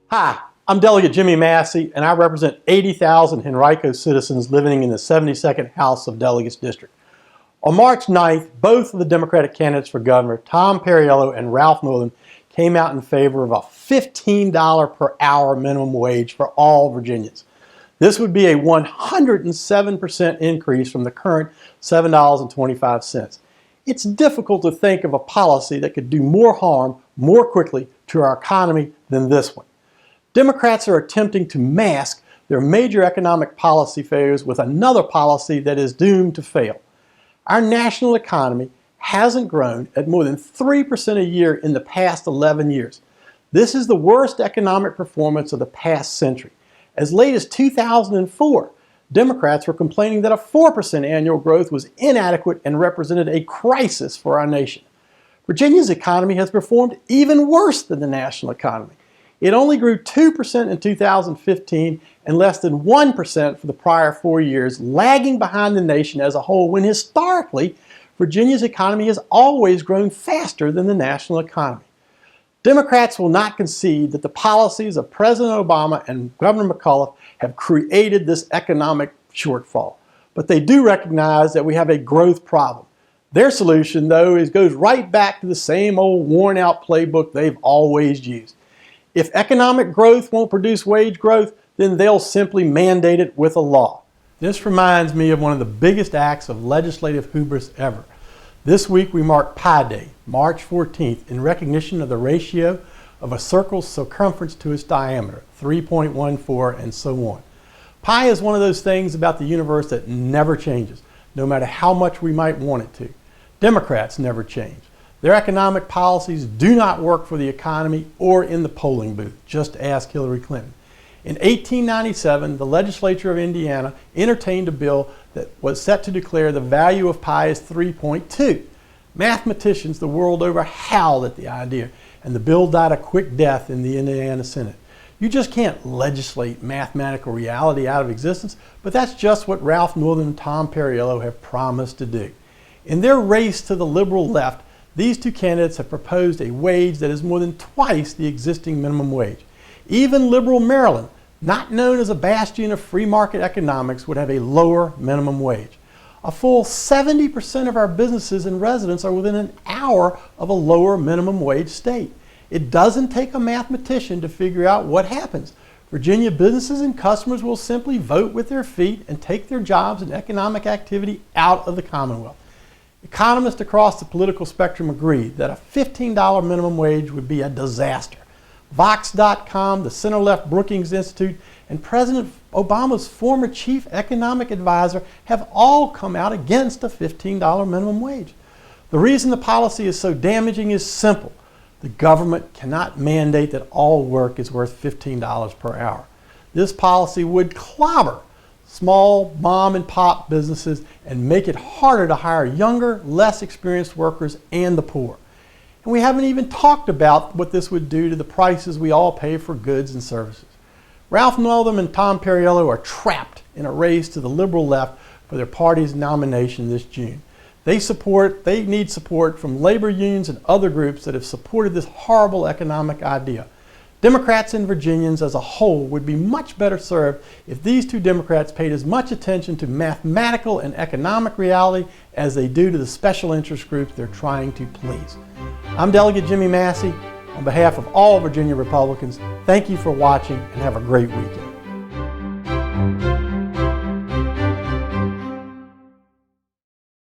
Hi, I'm Delegate Jimmy Massey, and I represent 80,000 Henrico citizens living in the 72nd House of Delegates District. On March 9th, both of the Democratic candidates for governor, Tom Perriello and Ralph Northam, came out in favor of a $15 per hour minimum wage for all Virginians. This would be a 107% increase from the current $7.25. It's difficult to think of a policy that could do more harm more quickly to our economy than this one. Democrats are attempting to mask their major economic policy failures with another policy that is doomed to fail. Our national economy hasn't grown at more than 3% a year in the past 11 years. This is the worst economic performance of the past century. As late as 2004, Democrats were complaining that a 4% annual growth was inadequate and represented a crisis for our nation. Virginia's economy has performed even worse than the national economy. It only grew 2% in 2015 and less than 1% for the prior 4 years, lagging behind the nation as a whole when historically, Virginia's economy has always grown faster than the national economy. Democrats will not concede that the policies of President Obama and Governor McAuliffe have created this economic shortfall, but they do recognize that we have a growth problem. Their solution, though, goes right back to the same old worn-out playbook they've always used. If economic growth won't produce wage growth, then they'll simply mandate it with a law. This reminds me of one of the biggest acts of legislative hubris ever. This week we mark Pi Day, March 14th, in recognition of the ratio of a circle's circumference to its diameter, 3.14 and so on. Pi is one of those things about the universe that never changes, no matter how much we might want it to. Democrats never change. Their economic policies do not work for the economy or in the polling booth. Just ask Hillary Clinton. In 1897, the legislature of Indiana entertained a bill that was set to declare the value of pi as 3.2. Mathematicians the world over howled at the idea, and the bill died a quick death in the Indiana Senate. You just can't legislate mathematical reality out of existence, but that's just what Ralph Northam and Tom Perriello have promised to do. In their race to the liberal left, these two candidates have proposed a wage that is more than twice the existing minimum wage. Even liberal Maryland, not known as a bastion of free market economics, would have a lower minimum wage. A full 70% of our businesses and residents are within an hour of a lower minimum wage state. It doesn't take a mathematician to figure out what happens. Virginia businesses and customers will simply vote with their feet and take their jobs and economic activity out of the Commonwealth. Economists across the political spectrum agree that a $15 minimum wage would be a disaster. Vox.com, the center-left Brookings Institute, and President Obama's former chief economic advisor have all come out against a $15 minimum wage. The reason the policy is so damaging is simple. The government cannot mandate that all work is worth $15 per hour. This policy would clobber small mom and pop businesses and make it harder to hire younger, less experienced workers and the poor. And we haven't even talked about what this would do to the prices we all pay for goods and services. Ralph Northam and Tom Perriello are trapped in a race to the liberal left for their party's nomination this June. They need support from labor unions and other groups that have supported this horrible economic idea. Democrats and Virginians as a whole would be much better served if these two Democrats paid as much attention to mathematical and economic reality as they do to the special interest groups they're trying to please. I'm Delegate Jimmy Massey. On behalf of all Virginia Republicans, thank you for watching and have a great weekend.